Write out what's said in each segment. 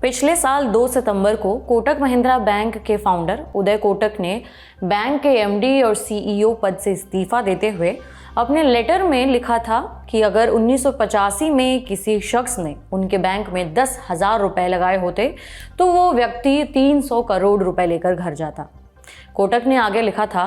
पिछले साल 2 सितंबर को कोटक महिंद्रा बैंक के फाउंडर उदय कोटक ने बैंक के एमडी और सीईओ पद से इस्तीफा देते हुए अपने लेटर में लिखा था कि अगर 1985 में किसी शख्स ने उनके बैंक में 10,000 रुपए लगाए होते तो वो व्यक्ति 300 करोड़ रुपए लेकर घर जाता। कोटक ने आगे लिखा था,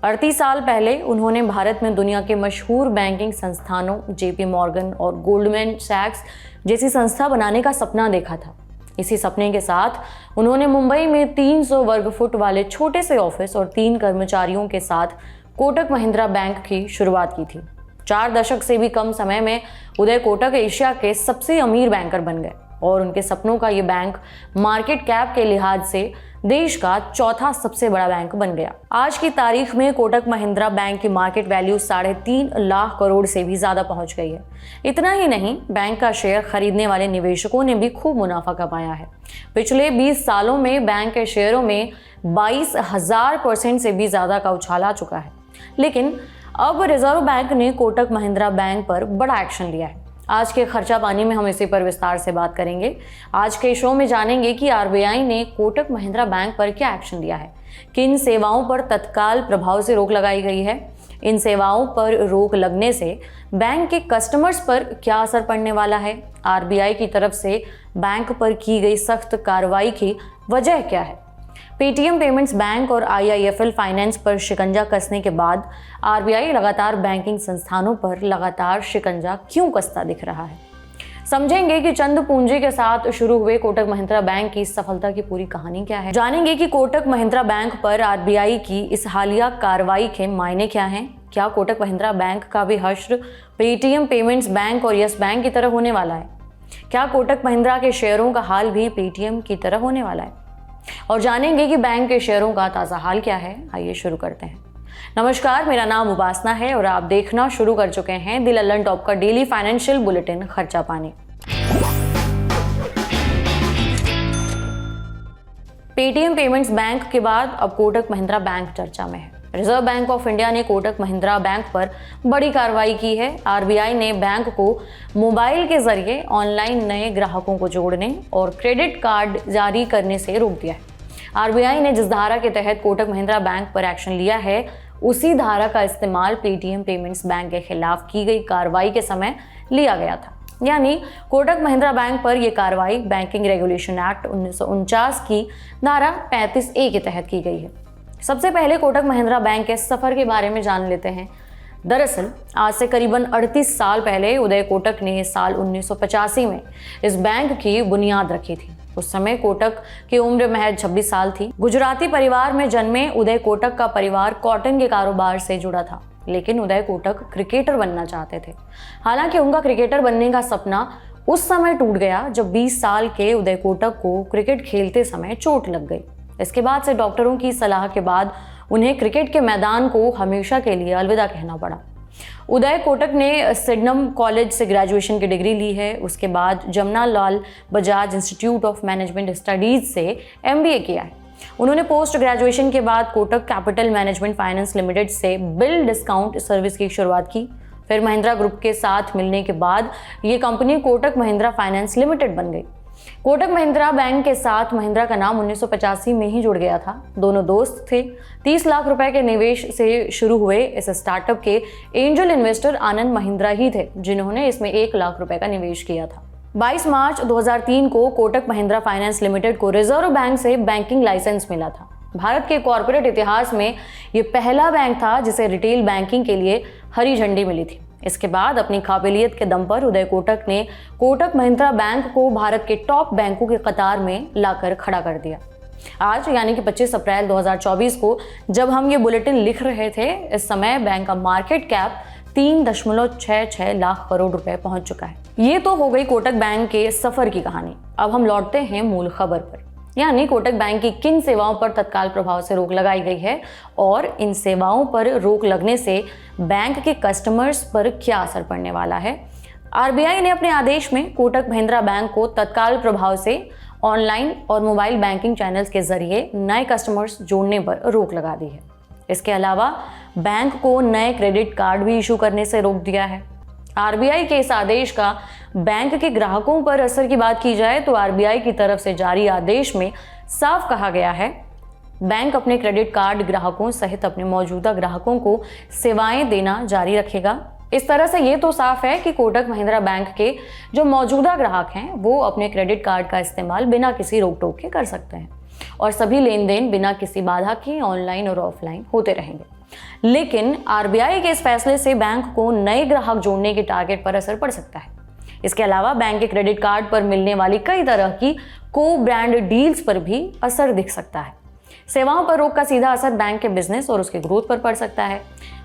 38 साल पहले उन्होंने भारत में दुनिया के मशहूर बैंकिंग संस्थानों जेपी मॉर्गन और गोल्डमैन सैक्स जैसी संस्था बनाने का सपना देखा था। इसी सपने के साथ उन्होंने मुंबई में 300 वर्ग फुट वाले छोटे से ऑफिस और 3 कर्मचारियों के साथ कोटक महिंद्रा बैंक की शुरुआत की थी। 4 दशक से भी कम समय में उदय कोटक एशिया के सबसे अमीर बैंकर बन गए और उनके सपनों का ये बैंक मार्केट कैप के लिहाज से देश का चौथा सबसे बड़ा बैंक बन गया। आज की तारीख में कोटक महिंद्रा बैंक की मार्केट वैल्यू 3.5 लाख करोड़ से भी ज्यादा पहुंच गई है। इतना ही नहीं, बैंक का शेयर खरीदने वाले निवेशकों ने भी खूब मुनाफा कमाया है। पिछले 20 सालों में बैंक के शेयरों में 22,000% से भी ज्यादा का उछाल आ चुका है। लेकिन अब रिजर्व बैंक ने कोटक महिंद्रा बैंक पर बड़ा एक्शन लिया है। आज के खर्चा पानी में हम इसी पर विस्तार से बात करेंगे। आज के शो में जानेंगे कि आरबीआई ने कोटक महिंद्रा बैंक पर क्या एक्शन लिया है, किन सेवाओं पर तत्काल प्रभाव से रोक लगाई गई है, इन सेवाओं पर रोक लगने से बैंक के कस्टमर्स पर क्या असर पड़ने वाला है, आरबीआई की तरफ से बैंक पर की गई सख्त कार्रवाई की वजह क्या है, पेटीएम पेमेंट्स बैंक और आईआईएफएल फाइनेंस पर शिकंजा कसने के बाद आरबीआई लगातार बैंकिंग संस्थानों पर लगातार शिकंजा क्यों कसता दिख रहा है। समझेंगे कि चंद पूंजी के साथ शुरू हुए कोटक महिंद्रा बैंक की सफलता की पूरी कहानी क्या है। जानेंगे कि कोटक महिंद्रा बैंक पर आरबीआई की इस हालिया कार्रवाई के मायने क्या हैं। क्या कोटक महिंद्रा बैंक का भी हश्र पेटीएम पेमेंट्स बैंक और यस बैंक की तरह होने वाला है? क्या कोटक महिंद्रा के शेयरों का हाल भी पेटीएम की तरह होने वाला है? और जानेंगे कि बैंक के शेयरों का ताज़ा हाल क्या है। आइए शुरू करते हैं। नमस्कार, मेरा नाम उपासना है और आप देखना शुरू कर चुके हैं द लल्लन टॉप का डेली फाइनेंशियल बुलेटिन खर्चा पानी। पेटीएम पेमेंट्स बैंक के बाद अब कोटक महिंद्रा बैंक चर्चा में है। रिजर्व बैंक ऑफ इंडिया ने कोटक महिंद्रा बैंक पर बड़ी कार्रवाई की है। आरबीआई ने बैंक को मोबाइल के जरिए ऑनलाइन नए ग्राहकों को जोड़ने और क्रेडिट कार्ड जारी करने से रोक दिया है। आरबीआई ने जिस धारा के तहत कोटक महिंद्रा बैंक पर एक्शन लिया है, उसी धारा का इस्तेमाल पेटीएम पेमेंट्स बैंक के खिलाफ की गई कार्रवाई के समय लिया गया था। यानी कोटक महिंद्रा बैंक पर यह कार्रवाई बैंकिंग रेगुलेशन एक्ट 1949 की धारा 35A के तहत की गई है। सबसे पहले कोटक महिंद्रा बैंक के सफर के बारे में जान लेते हैं। दरअसल आज से करीबन 38 साल पहले उदय कोटक ने साल 1985 में इस बैंक की बुनियाद रखी थी। उस समय कोटक की उम्र महज 26 साल थी। गुजराती परिवार में जन्मे उदय कोटक का परिवार कॉटन के कारोबार से जुड़ा था, लेकिन उदय कोटक क्रिकेटर बनना चाहते थे। हालांकि उनका क्रिकेटर बनने का सपना उस समय टूट गया जब 20 साल के उदय कोटक को क्रिकेट खेलते समय चोट लग गई। इसके बाद से डॉक्टरों की सलाह के बाद उन्हें क्रिकेट के मैदान को हमेशा के लिए अलविदा कहना पड़ा। उदय कोटक ने सिडनम कॉलेज से ग्रेजुएशन की डिग्री ली है। उसके बाद Jamuna Lal Bajaj institute of management studies से एमबीए किया है। उन्होंने पोस्ट ग्रेजुएशन के बाद Kotak capital management finance limited से बिल डिस्काउंट सर्विस की शुरुआत की। फिर महिंद्रा ग्रुप के साथ मिलने के बाद ये company Kotak Mahindra finance limited बन गई। कोटक महिंद्रा बैंक के साथ महिंद्रा का नाम 1985 में ही जुड़ गया था। दोनों दोस्त थे। 30 लाख रुपए के निवेश से शुरू हुए इस स्टार्टअप के एंजल इन्वेस्टर आनंद महिंद्रा ही थे, जिन्होंने इसमें 1 लाख रुपए का निवेश किया था। 22 मार्च 2003 को कोटक महिंद्रा फाइनेंस लिमिटेड को रिजर्व बैंक से बैंकिंग लाइसेंस मिला था। भारत के कॉर्पोरेट इतिहास में ये पहला बैंक था जिसे रिटेल बैंकिंग के लिए हरी झंडी मिली थी। इसके बाद अपनी काबिलियत के दम पर उदय कोटक ने कोटक महिंद्रा बैंक को भारत के टॉप बैंकों की कतार में लाकर खड़ा कर दिया। आज यानी कि 25 अप्रैल 2024 को जब हम ये बुलेटिन लिख रहे थे, इस समय बैंक का मार्केट कैप 3.66 लाख करोड़ रुपए पहुंच चुका है। ये तो हो गई कोटक बैंक के सफर की कहानी। अब हम लौटते हैं मूल खबर पर, यानी कोटक बैंक की किन सेवाओं पर तत्काल प्रभाव से रोक लगाई गई है और इन सेवाओं पर रोक लगने से बैंक के कस्टमर्स पर क्या असर पड़ने वाला है। आरबीआई ने अपने आदेश में कोटक महिंद्रा बैंक को तत्काल प्रभाव से ऑनलाइन और मोबाइल बैंकिंग चैनल्स के जरिए नए कस्टमर्स जोड़ने पर रोक लगा दी है। इसके अलावा बैंक को नए क्रेडिट कार्ड भी इशू करने से रोक दिया है। आरबीआई के इस आदेश का बैंक के ग्राहकों पर असर की बात की जाए तो आरबीआई की तरफ से जारी आदेश में साफ कहा गया है, बैंक अपने क्रेडिट कार्ड ग्राहकों सहित अपने मौजूदा ग्राहकों को सेवाएं देना जारी रखेगा। इस तरह से ये तो साफ है कि कोटक महिंद्रा बैंक के जो मौजूदा ग्राहक हैं वो अपने क्रेडिट कार्ड का इस्तेमाल बिना किसी रोक टोक के कर सकते हैं और सभी लेन देन बिना किसी बाधा के ऑनलाइन और ऑफलाइन होते रहेंगे। लेकिन आरबीआई के इस फैसले से बैंक को नए ग्राहक जोड़ने के टारगेट पर असर पड़ सकता है। इसके अलावा बैंक के क्रेडिट कार्ड पर मिलने वाली कई तरह की को ब्रांड डील्स पर भी असर दिख सकता है। सेवाओं पर रोक का सीधा असर बैंक के बिजनेस और उसके ग्रोथ पर पड़ सकता है।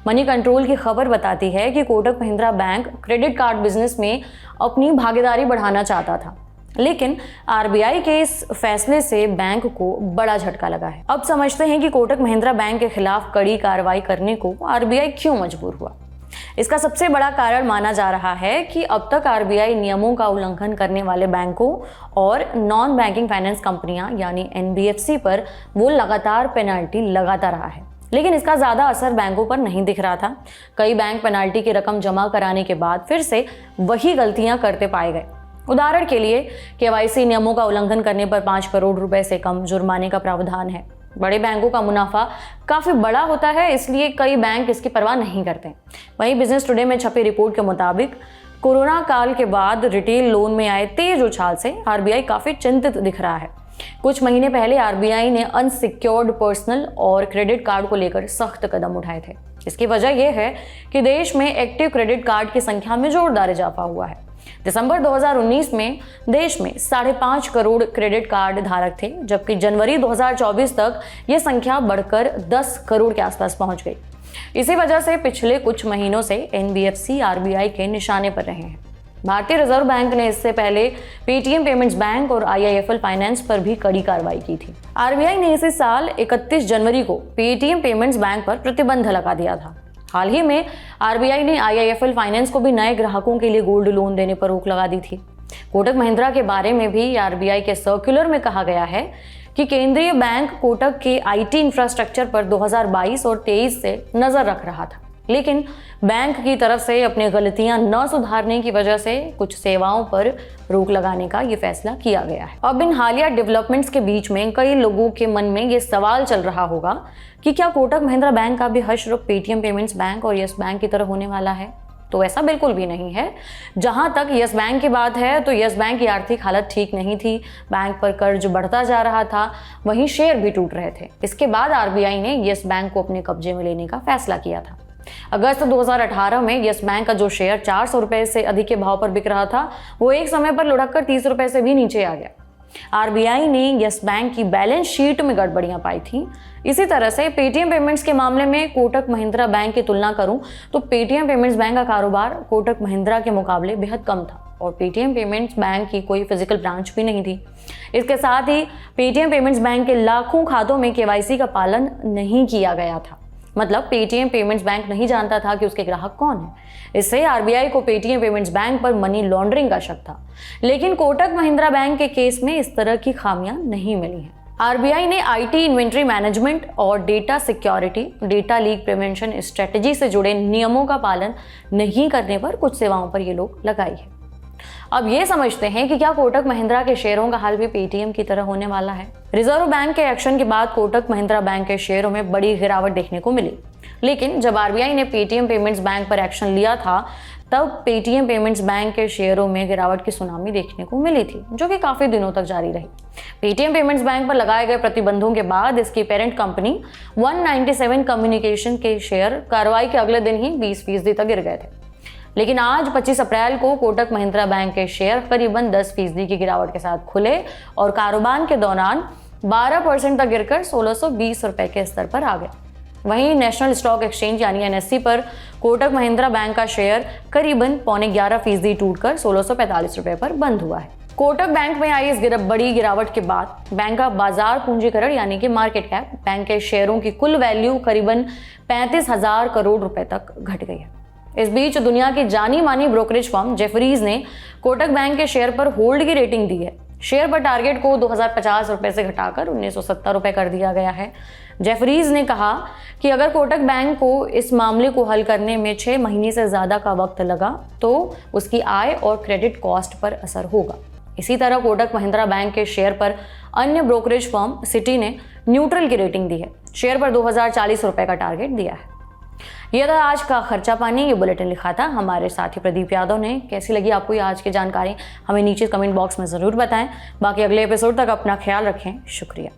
मनी कंट्रोल की खबर बताती है कि Kotak Mahindra bank credit card business में अपनी भागीदारी बढ़ाना चाहता था, लेकिन आरबीआई के इस फैसले से बैंक को बड़ा झटका लगा है। अब समझते हैं कि कोटक महिंद्रा बैंक के खिलाफ कड़ी कार्रवाई करने को आरबीआई क्यों मजबूर हुआ। इसका सबसे बड़ा कारण माना जा रहा है कि अब तक आरबीआई नियमों का उल्लंघन करने वाले बैंकों और नॉन बैंकिंग फाइनेंस कंपनियां यानी एनबीएफसी पर वो लगातार पेनल्टी लगाता रहा है, लेकिन इसका ज़्यादा असर बैंकों पर नहीं दिख रहा था। कई बैंक पेनल्टी की रकम जमा कराने के बाद फिर से वही गलतियां करते पाए गए। उदाहरण के लिए केवाईसी नियमों का उल्लंघन करने पर 5 करोड़ रुपए से कम जुर्माने का प्रावधान है। बड़े बैंकों का मुनाफा काफ़ी बड़ा होता है, इसलिए कई बैंक इसकी परवाह नहीं करते। वहीं बिजनेस टुडे में छपी रिपोर्ट के मुताबिक कोरोना काल के बाद रिटेल लोन में आए तेज उछाल से आरबीआई काफ़ी चिंतित दिख रहा है। कुछ महीने पहले आरबीआई ने अनसिक्योर्ड पर्सनल और क्रेडिट कार्ड को लेकर सख्त कदम उठाए थे। इसकी वजह यह है कि देश में एक्टिव क्रेडिट कार्ड की संख्या में जोरदार इजाफा हुआ है। दिसंबर 2019 में देश में 5.5 करोड़ क्रेडिट कार्ड धारक थे, जबकि जनवरी 2024 तक ये संख्या बढ़कर 10 करोड़ के आसपास पहुंच गई। इसी वजह से पिछले कुछ महीनों से एनबीएफसी आरबीआई के निशाने पर रहे हैं। भारतीय रिजर्व बैंक ने इससे पहले पेटीएम पेमेंट्स बैंक और आईआईएफएल फाइनेंस पर भी कड़ी कार्रवाई की थी। आरबीआई ने इसी साल 31 जनवरी को पेटीएम पेमेंट्स बैंक पर प्रतिबंध लगा दिया था। हाल ही में आरबीआई ने आईआईएफएल फाइनेंस को भी नए ग्राहकों के लिए गोल्ड लोन देने पर रोक लगा दी थी। कोटक महिंद्रा के बारे में भी आरबीआई के सर्कुलर में कहा गया है कि केंद्रीय बैंक कोटक के आईटी इंफ्रास्ट्रक्चर पर 2022 और 23 से नजर रख रहा था, लेकिन बैंक की तरफ से अपनी गलतियां न सुधारने की वजह से कुछ सेवाओं पर रोक लगाने का ये फैसला किया गया है। अब इन हालिया डेवलपमेंट्स के बीच में कई लोगों के मन में ये सवाल चल रहा होगा कि क्या कोटक महिंद्रा बैंक का भी हश्र पेटीएम पेमेंट्स बैंक और यस बैंक की तरह होने वाला है? तो ऐसा बिल्कुल भी नहीं है। जहां तक यस बैंक की बात है तो यस बैंक की आर्थिक हालत ठीक नहीं थी, बैंक पर कर्ज बढ़ता जा रहा था, वहीं शेयर भी टूट रहे थे। इसके बाद आरबीआई ने यस बैंक को अपने कब्जे में लेने का फैसला किया था। अगस्त 2018 में यस बैंक का जो शेयर 400 रुपए से अधिक के भाव पर बिक रहा था, वो एक समय पर लुढ़ककर 30 रुपए से भी नीचे आ गया। आरबीआई ने यस बैंक की बैलेंस शीट में गड़बड़ियां पाई थी। इसी तरह से पेटीएम पेमेंट्स के मामले में कोटक महिंद्रा बैंक की तुलना करूं तो पेटीएम पेमेंट्स बैंक का कारोबार कोटक महिंद्रा के मुकाबले बेहद कम था और पेटीएम पेमेंट्स बैंक की कोई फिजिकल ब्रांच भी नहीं थी। इसके साथ ही पेटीएम पेमेंट्स बैंक के लाखों खातों में केवाईसी का पालन नहीं किया गया था। मतलब पेटीएम पेमेंट्स बैंक नहीं जानता था कि उसके ग्राहक कौन है। इससे आरबीआई को पेटीएम पेमेंट्स बैंक पर मनी लॉन्ड्रिंग का शक था, लेकिन कोटक महिंद्रा बैंक के केस में इस तरह की खामियां नहीं मिली हैं। आरबीआई ने आईटी इन्वेंट्री मैनेजमेंट और data security, data leak prevention strategy से जुड़े नियमों का पालन नहीं करने पर कुछ सेवाओं पर ये रोक लगाई है। अब ये समझते हैं कि क्या कोटक महिंद्रा के शेयरों का हाल भी पेटीएम की तरह होने वाला है। रिजर्व बैंक के एक्शन के बाद कोटक महिंद्रा बैंक के शेयरों में बड़ी गिरावट देखने को मिली, लेकिन जब आरबीआई ने पेटीएम पेमेंट्स बैंक पर एक्शन लिया था तब पेटीएम पेमेंट्स बैंक के शेयरों में गिरावट की सुनामी देखने को मिली थी, जो कि काफी दिनों तक जारी रही। पेटीएम पेमेंट्स बैंक पर लगाए गए प्रतिबंधों के बाद इसकी पेरेंट कंपनी 197 कम्युनिकेशन के शेयर कार्रवाई के अगले दिन ही 20% तक गिर गए थे। लेकिन आज 25 अप्रैल को कोटक महिंद्रा बैंक के शेयर करीबन 10% की गिरावट के साथ खुले और कारोबार के दौरान 12% तक गिरकर 1620 रुपए के स्तर पर आ गए। वहीं नेशनल स्टॉक एक्सचेंज यानी एनएससी पर कोटक महिंद्रा बैंक का शेयर करीबन 11.25% टूटकर 1645 रुपए पर बंद हुआ है। कोटक बैंक में आई इस बड़ी गिरावट के बाद बैंक का बाजार पूंजीकरण यानी कि मार्केट कैप, बैंक के शेयरों की कुल वैल्यू करीबन 35,000 करोड़ रुपए तक घट गई है। इस बीच दुनिया की जानी मानी ब्रोकरेज फर्म जेफरीज ने कोटक बैंक के शेयर पर होल्ड की रेटिंग दी है। शेयर पर टारगेट को 2050 रुपए से घटाकर 1970 रुपए कर दिया गया है। जेफरीज ने कहा कि अगर कोटक बैंक को इस मामले को हल करने में 6 महीने से ज़्यादा का वक्त लगा तो उसकी आय और क्रेडिट कॉस्ट पर असर होगा। इसी तरह कोटक महिंद्रा बैंक के शेयर पर अन्य ब्रोकरेज फर्म सिटी ने न्यूट्रल की रेटिंग दी है। शेयर पर 2040 रुपए का टारगेट दिया है। यह था आज का खर्चा पानी। ये बुलेटिन लिखा था हमारे साथी प्रदीप यादव ने। कैसी लगी आपको ये आज की जानकारी हमें नीचे कमेंट बॉक्स में ज़रूर बताएं। बाकी अगले एपिसोड तक अपना ख्याल रखें। शुक्रिया।